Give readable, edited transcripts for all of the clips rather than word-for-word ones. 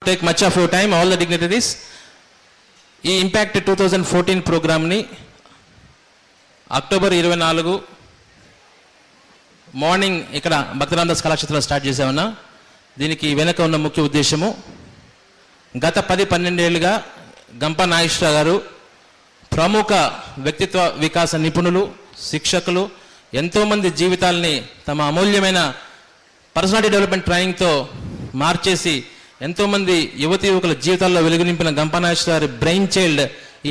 take much of your time, all the dignitaries. ఈ impact 2014 ప్రోగ్రామ్ని October 24 morning ఇక్కడ భక్తరామదాస్ కళాక్షేత్రంలో స్టార్ట్ చేసామన్నా. దీనికి వెనక ఉన్న ముఖ్య ఉద్దేశము, గత 10-12 ఏళ్ళుగా గంప నాగేశ్వరరావు గారు ప్రముఖ వ్యక్తిత్వ వికాస నిపుణులు, శిక్షకులు, ఎంతోమంది జీవితాలని తమ అమూల్యమైన పర్సనాలిటీ డెవలప్మెంట్ ట్రైనింగ్తో మార్చేసి ఎంతోమంది యువతి యువకుల జీవితాల్లో వెలుగు నింపిన గంప నాగేశ్వరరావు గారి బ్రెయిన్ చైల్డ్ ఈ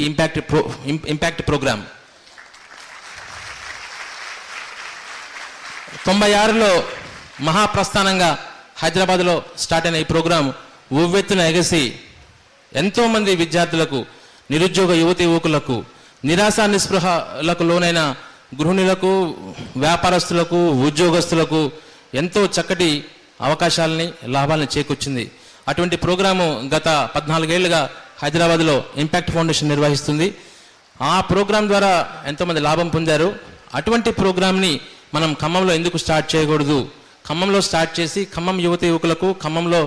ఇంపాక్ట్ ప్రోగ్రామ్. 96లో మహాప్రస్థానంగా హైదరాబాద్లో స్టార్ట్ అయిన ఈ ప్రోగ్రాం ఉవ్వెత్తున ఎగసి ఎంతోమంది విద్యార్థులకు, నిరుద్యోగ యువతి యువకులకు, నిరాశ నిస్పృహలకు లోనైన గృహిణులకు, వ్యాపారస్తులకు, ఉద్యోగస్తులకు ఎంతో చక్కటి అవకాశాలని, లాభాలను చేకూర్చింది. అటువంటి ప్రోగ్రాము గత 14 ఏళ్లుగా హైదరాబాద్లో ఇంపాక్ట్ ఫౌండేషన్ నిర్వహిస్తుంది. ఆ ప్రోగ్రాం ద్వారా ఎంతోమంది లాభం పొందారు. అటువంటి ప్రోగ్రామ్ని మనం ఖమ్మంలో ఎందుకు స్టార్ట్ చేయకూడదు? ఖమ్మంలో స్టార్ట్ చేసి ఖమ్మం యువతి యువకులకు, ఖమ్మంలో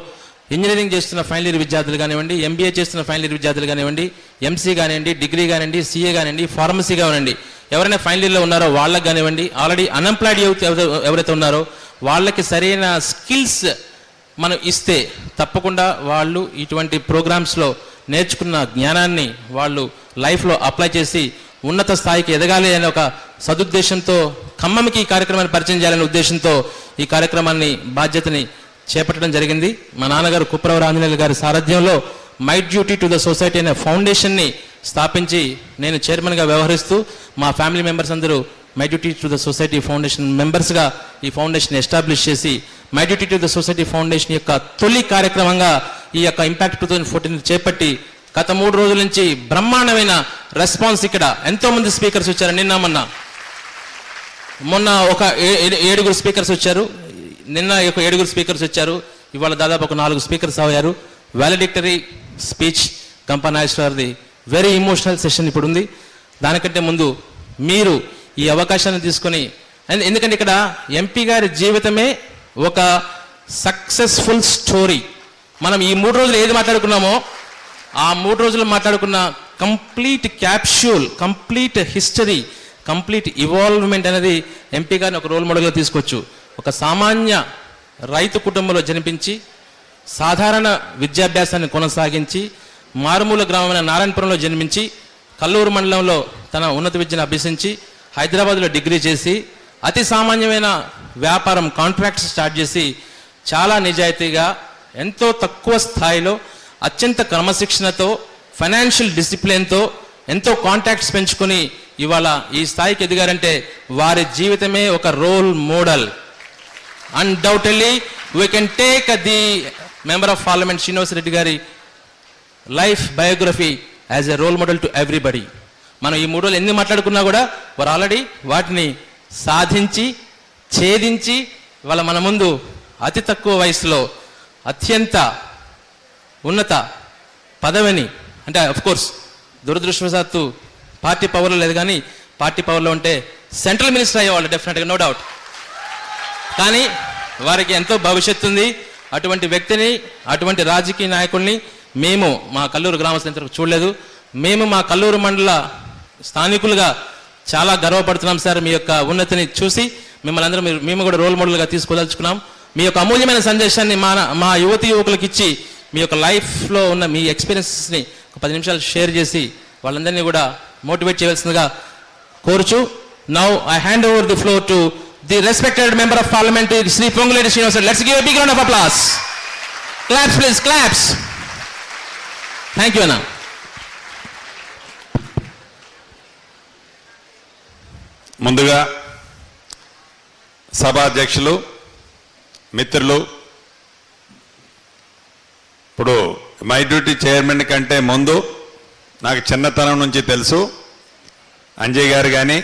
ఇంజనీరింగ్ చేస్తున్న ఫైనల్ ఇయర్ విద్యార్థులు కానివ్వండి, ఎంబీఏ చేస్తున్న ఫైనల్ ఇయర్ విద్యార్థులు కానివ్వండి, ఎంసీ కానివ్వండి, డిగ్రీ కానివ్వండి, సీఏ కానివ్వండి, ఫార్మసీ కానివ్వండి, ఎవరైనా ఫైనల్ ఇయర్లో ఉన్నారో వాళ్ళకి కానివ్వండి, ఆల్రెడీ అన్ఎంప్లాయిడ్ యూత్ ఎవరైతే ఉన్నారో వాళ్ళకి సరైన స్కిల్స్ మనం ఇస్తే తప్పకుండా వాళ్ళు ఇటువంటి ప్రోగ్రామ్స్లో నేర్చుకున్న జ్ఞానాన్ని వాళ్ళు లైఫ్లో అప్లై చేసి ఉన్నత స్థాయికి ఎదగాలి అనే ఒక సదుద్దేశంతో, ఖమ్మంకి ఈ కార్యక్రమాన్ని పరిచయం చేయాలనే ఉద్దేశంతో ఈ కార్యక్రమాన్ని, బాధ్యతని చేపట్టడం జరిగింది. మా నాన్నగారు కుప్రవర ఆంజనేయులు గారి సారథ్యంలో my duty to the society అనే ఫౌండేషన్ని స్థాపించి నేను చైర్మన్గా వ్యవహరిస్తూ మా ఫ్యామిలీ మెంబర్స్ అందరూ my duty to the society foundation మెంబర్స్గా ఈ ఫౌండేషన్ ఎస్టాబ్లిష్ చేసి my duty to the society foundation యొక్క తొలి కార్యక్రమంగా ఈ యొక్క ఇంపాక్ట్ 2014 చేపట్టి గత 3 రోజుల నుంచి బ్రహ్మాండమైన రెస్పాన్స్. ఇక్కడ ఎంతో మంది స్పీకర్స్ వచ్చారు. మొన్న ఒక 7 స్పీకర్స్ వచ్చారు, నిన్న ఒక 7 స్పీకర్స్ వచ్చారు, ఇవాళ దాదాపు ఒక 4 స్పీకర్స్ అయ్యారు. వాలిడిక్టరీ స్పీచ్ గంప నాగేశ్వరరావుది వెరీ ఇమోషనల్ సెషన్ ఇప్పుడు ఉంది. దానికంటే ముందు మీరు ఈ అవకాశాన్ని తీసుకొని, ఎందుకంటే ఇక్కడ ఎంపీ గారి జీవితమే ఒక సక్సెస్ఫుల్ స్టోరీ. మనం ఈ 3 రోజులు ఏది మాట్లాడుకున్నామో ఆ 3 రోజులు మాట్లాడుకున్న కంప్లీట్ క్యాప్ష్యూల్, కంప్లీట్ హిస్టరీ, కంప్లీట్ ఇవాల్వ్మెంట్ అనేది ఎంపీ గారిని ఒక రోల్ మోడల్గా తీసుకోవచ్చు. ఒక సామాన్య రైతు కుటుంబంలో జన్మించి సాధారణ విద్యాభ్యాసాన్ని కొనసాగించి మారుమూల గ్రామమైన నారాయణపురంలో జన్మించి కల్లూరు మండలంలో తన ఉన్నత విద్యను అభ్యసించి హైదరాబాద్లో డిగ్రీ చేసి అతి సామాన్యమైన వ్యాపారం కాంట్రాక్ట్స్ స్టార్ట్ చేసి చాలా నిజాయితీగా, ఎంతో తక్కువ స్థాయిలో, అత్యంత క్రమశిక్షణతో, ఫైనాన్షియల్ డిసిప్లిన్తో, ఎంతో కాంటాక్ట్స్ పెంచుకొని ఇవాళ ఈ స్థాయికి ఎదిగారంటే వారి జీవితమే ఒక role model. Undoubtedly we can take the member of parliament Srinivas Reddy గారి life biography as a role model to everybody. మనం ఈ 3 రోజులు ఎన్ని మాట్లాడుకున్నా కూడా వారు ఆల్రెడీ వాటిని సాధించి, ఛేదించి వాళ్ళ మన ముందు అతి తక్కువ వయసులో అత్యంత ఉన్నత పదవిని, అంటే అఫ్కోర్స్ దురదృష్టవశాత్తు పార్టీ పవర్లో లేదు, కానీ పార్టీ పవర్లో ఉంటే సెంట్రల్ మినిస్టర్ అయ్యేవాళ్ళు డెఫినెట్గా, నో డౌట్. కానీ వారికి ఎంతో భవిష్యత్తు ఉంది. అటువంటి వ్యక్తిని, అటువంటి రాజకీయ నాయకుల్ని మేము మా కల్లూరు గ్రామస్తులు చూడలేదు. మేము మా కల్లూరు మండల స్థానికులుగా చాలా గర్వపడుతున్నాం సార్. మీ యొక్క ఉన్నతిని చూసి మిమ్మల్ని అందరూ మేము కూడా రోల్ మోడల్గా తీసుకోదలుచుకున్నాం. మీ యొక్క అమూల్యమైన సందేశాన్ని మా యువతి యువకులకు ఇచ్చి మీ యొక్క లైఫ్లో ఉన్న మీ ఎక్స్పీరియన్సెస్ని ఒక 10 నిమిషాలు షేర్ చేసి వాళ్ళందరినీ కూడా మోటివేట్ చేయవలసిందిగా కోరుచు, now I hand over the floor to the respected member of parliament Shri Ponguleti Srinivas. Let's give a big round of applause. Claps please, claps. Thank you అన్న. ముందుగా సభాధ్యక్షులు, మిత్రులు, ఇప్పుడు మై డ్యూటీ చైర్మన్ కంటే ముందు నాకు చిన్నతనం నుంచి తెలుసు అంజయ్ గారు కానీ,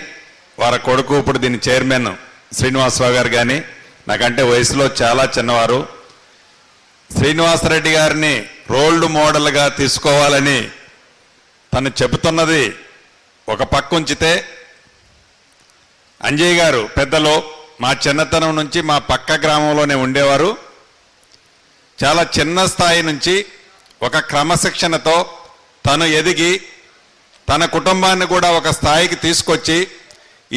వారి కొడుకు ఇప్పుడు దీని చైర్మన్ శ్రీనివాసరావు గారు కానీ నాకంటే వయసులో చాలా చిన్నవారు. శ్రీనివాసరెడ్డి గారిని రోల్ మోడల్గా తీసుకోవాలని తను చెబుతున్నది ఒక పక్క ఉంచితే, అంజయ్ గారు పెద్దలో మా చిన్నతనం నుంచి మా పక్క గ్రామంలోనే ఉండేవారు. చాలా చిన్న స్థాయి నుంచి ఒక క్రమశిక్షణతో తను ఎదిగి తన కుటుంబాన్ని కూడా ఒక స్థాయికి తీసుకొచ్చి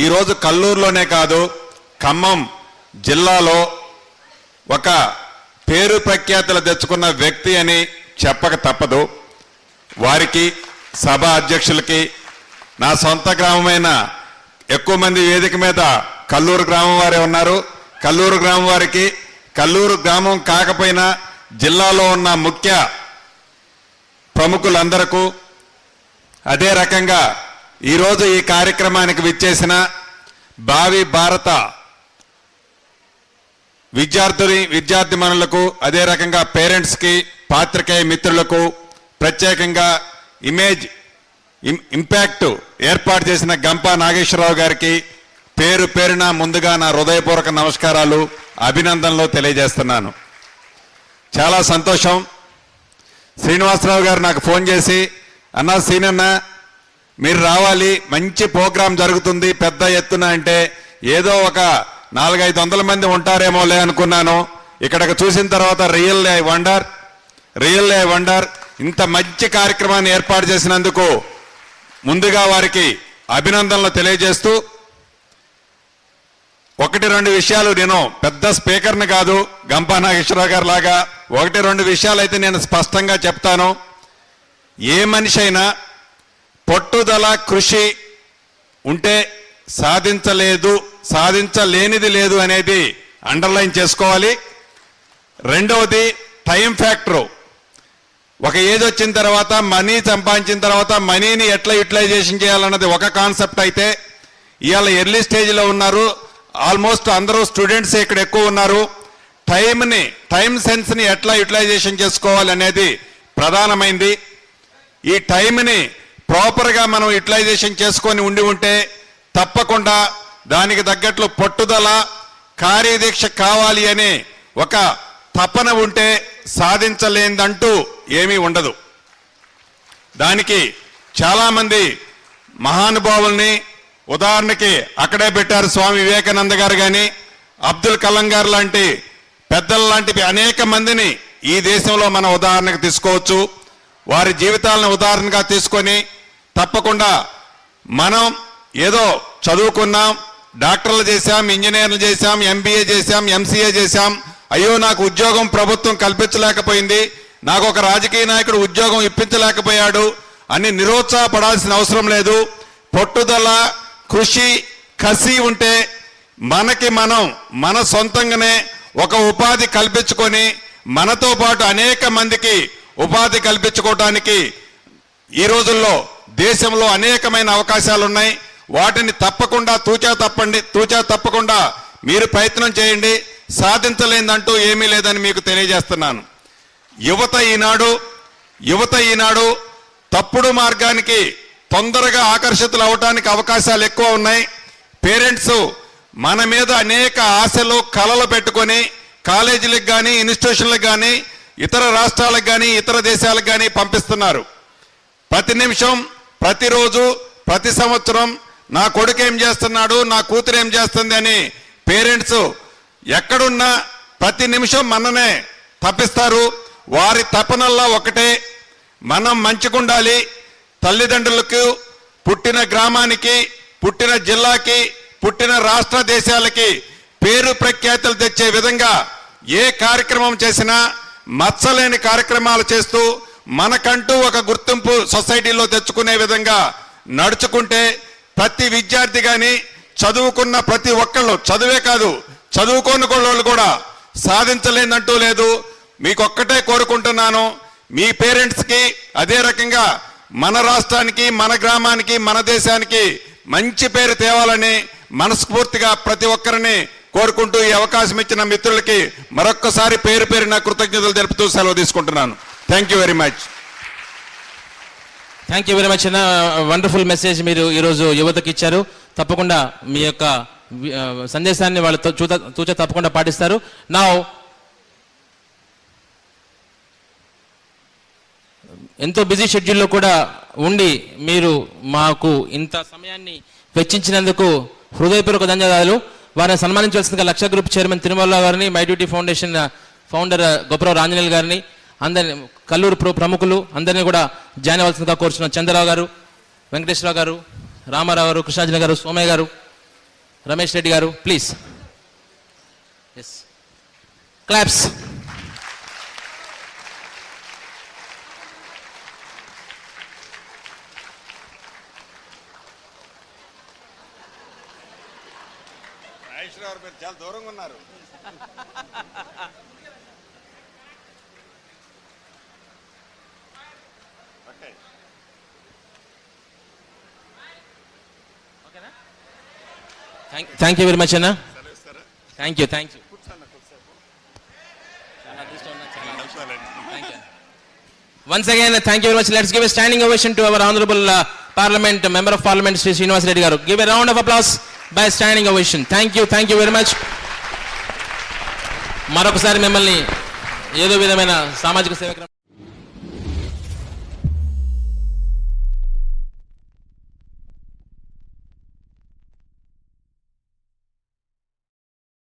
ఈరోజు కల్లూరులోనే కాదు ఖమ్మం జిల్లాలో ఒక పేరు ప్రఖ్యాతులు తెచ్చుకున్న వ్యక్తి అని చెప్పక తప్పదు. వారికి సభ అధ్యక్షులకి, నా సొంత గ్రామమైన ఎక్కువ మంది వేదిక మీద కల్లూరు గ్రామం వారే ఉన్నారు, కల్లూరు గ్రామం వారికి, కల్లూరు గ్రామం కాకపోయినా జిల్లాలో ఉన్న ముఖ్య ప్రముఖులందరకు, అదే రకంగా ఈరోజు ఈ కార్యక్రమానికి విచ్చేసిన భావి భారత విద్యార్థిమణులకు, అదే రకంగా పేరెంట్స్కి, పాత్రికేయ మిత్రులకు, ప్రత్యేకంగా ఇంపాక్ట్ ఏర్పాటు చేసిన గంపా నాగేశ్వరరావు గారికి పేరు పేరున ముందుగా నా హృదయపూర్వక నమస్కారాలు, అభినందనలు తెలియజేస్తున్నాను. చాలా సంతోషం. శ్రీనివాసరావు గారు నాకు ఫోన్ చేసి, అన్నా సీనన్న మీరు రావాలి, మంచి ప్రోగ్రాం జరుగుతుంది పెద్ద ఎత్తున అంటే, ఏదో ఒక 400-500 మంది ఉంటారేమోలే అనుకున్నాను. ఇక్కడికి చూసిన తర్వాత రియల్లీ ఐ వండర్ ఇంత మంచి కార్యక్రమాన్ని ఏర్పాటు చేసినందుకు ముందుగా వారికి అభినందనలు తెలియజేస్తూ, 1-2 విషయాలు, నేను పెద్ద స్పీకర్ని కాదు గంపా నాగేశ్వరరావు గారు లాగా, 1-2 విషయాలు అయితే నేను స్పష్టంగా చెప్తాను. ఏ మనిషి అయినా పట్టుదల కృషి ఉంటే సాధించలేనిది లేదు అనేది అండర్లైన్ చేసుకోవాలి. రెండవది టైం ఫ్యాక్టరు. ఒక ఏజ్ వచ్చిన తర్వాత మనీ సంపాదించిన తర్వాత మనీని ఎట్లా యూటిలైజేషన్ చేయాలన్నది ఒక కాన్సెప్ట్ అయితే, ఇవాళ ఎర్లీ స్టేజ్లో ఉన్నారు, ఆల్మోస్ట్ అందరూ స్టూడెంట్స్ ఇక్కడ ఎక్కువ ఉన్నారు. టైం సెన్స్ని ఎట్లా యూటిలైజేషన్ చేసుకోవాలి అనేది ప్రధానమైంది. ఈ టైంని ప్రాపర్గా మనం యూటిలైజేషన్ చేసుకొని ఉంటే తప్పకుండా దానికి తగ్గట్లు పట్టుదల, కార్యదీక్ష కావాలి అనే ఒక తపన ఉంటే సాధించలేదంటూ ఏమీ ఉండదు. దానికి చాలామంది మహానుభావుల్ని ఉదాహరణకి అక్కడే పెట్టారు. స్వామి వివేకానంద గారు కానీ, అబ్దుల్ కలాం గారు లాంటి పెద్దల లాంటి అనేక మందిని ఈ దేశంలో మనం ఉదాహరణకు తీసుకోవచ్చు. వారి జీవితాలను ఉదాహరణగా తీసుకొని తప్పకుండా మనం ఏదో చదువుకున్నాం, డాక్టర్లు చేశాం, ఇంజనీర్లు చేశాం, MBA చేశాం, MCA చేశాం, అయ్యో నాకు ఉద్యోగం ప్రభుత్వం కల్పించలేకపోయింది, నాకు ఒక రాజకీయ నాయకుడు ఉద్యోగం ఇప్పించలేకపోయాడు అని నిరుత్సాహపడాల్సిన అవసరం లేదు. పట్టుదల, కృషి, కసి ఉంటే మన సొంతంగానే ఒక ఉపాధి కల్పించుకొని మనతో పాటు అనేక మందికి ఉపాధి కల్పించుకోవడానికి ఈ రోజుల్లో దేశంలో అనేకమైన అవకాశాలు ఉన్నాయి. వాటిని తప్పకుండా తూచా తప్పకుండా మీరు ప్రయత్నం చేయండి. సాధించలేదంటూ ఏమీ లేదని మీకు తెలియజేస్తున్నాను. యువత ఈనాడు తప్పుడు మార్గానికి తొందరగా ఆకర్షితులు అవడానికి అవకాశాలు ఎక్కువ ఉన్నాయి. పేరెంట్స్ మన మీద అనేక ఆశలు, కలలు పెట్టుకొని కాలేజీలకు కానీ, ఇన్స్టిట్యూషన్లకు కానీ, ఇతర రాష్ట్రాలకు కానీ, ఇతర దేశాలకు కానీ పంపిస్తున్నారు. ప్రతి నిమిషం, ప్రతిరోజు, ప్రతి సంవత్సరం నా కొడుకు ఏం చేస్తున్నాడు, నా కూతురు ఏం చేస్తుంది అని పేరెంట్స్ ఎక్కడున్నా ప్రతి నిమిషం మననే తప్పిస్తారు. వారి తపనల్లా ఒకటే, మనం మంచిగుండాలి. తల్లిదండ్రులకు, పుట్టిన గ్రామానికి, పుట్టిన జిల్లాకి, పుట్టిన రాష్ట్ర దేశాలకి పేరు ప్రఖ్యాతులు తెచ్చే విధంగా ఏ కార్యక్రమం చేసినా మచ్చలేని కార్యక్రమాలు చేస్తూ మనకంటూ ఒక గుర్తింపు సొసైటీలో తెచ్చుకునే విధంగా నడుచుకుంటే ప్రతి విద్యార్థి కానీ, చదువుకున్న ప్రతి ఒక్కళ్ళు, చదువే కాదు చదువుకోని వాళ్ళు కూడా సాధించలేదంటూ లేదు. మీకొక్కటే కోరుకుంటున్నాను, మీ పేరెంట్స్కి అదే రకంగా మన రాష్ట్రానికి, మన గ్రామానికి, మన దేశానికి మంచి పేరు తేవాలని మనస్ఫూర్తిగా ప్రతి ఒక్కరిని కోరుకుంటూ ఈ అవకాశం ఇచ్చిన మిత్రులకి మరొక్కసారి పేరు పేరున కృతజ్ఞతలు తెలుపుతూ సెలవు తీసుకుంటున్నాను. Thank you very much. Thank you very much అన్న. వండర్ఫుల్ మెసేజ్ మీరు ఈరోజు యువతకి ఇచ్చారు. తప్పకుండా మీ యొక్క సందేశాన్ని వాళ్ళు తూచ తప్పకుండా పాటిస్తారు. నా ఎంతో బిజీ షెడ్యూల్లో కూడా ఉండి మీరు మాకు ఇంత సమయాన్ని వెచ్చించినందుకు హృదయపూర్వక ధన్యవాదాలు. వారిని సన్మానించవలసిందిగా లక్ష గ్రూప్ చైర్మన్ తిరుమల గారిని, my duty foundation founder గొప్పరావు Ramanjaneyulu గారిని, అందరిని కల్లూరు ప్రముఖులు అందరినీ కూడా జాయిన్ అవ్వాల్సిందిగా కోరుచున్నాం. చంద్రరావు గారు, వెంకటేశ్వరరావు గారు, రామారావు గారు, కృష్ణార్జున గారు, సోమయ్య గారు, రమేష్ రెడ్డి గారు, ప్లీజ్. Yes, claps. చాలా దూరంగా ఉన్నారు. థ్యాంక్ యూ వెరీ మచ్ అన్న. Thank you. Once again, thank you very much. Let's give a standing ovation to our Honorable Parliament, Member of Parliament, Sri Srinivas Reddy garu. Give a round of applause by standing ovation. Thank you very much. మరొకసారి మిమ్మల్ని ఏదో విధమైన సామాజిక సేవ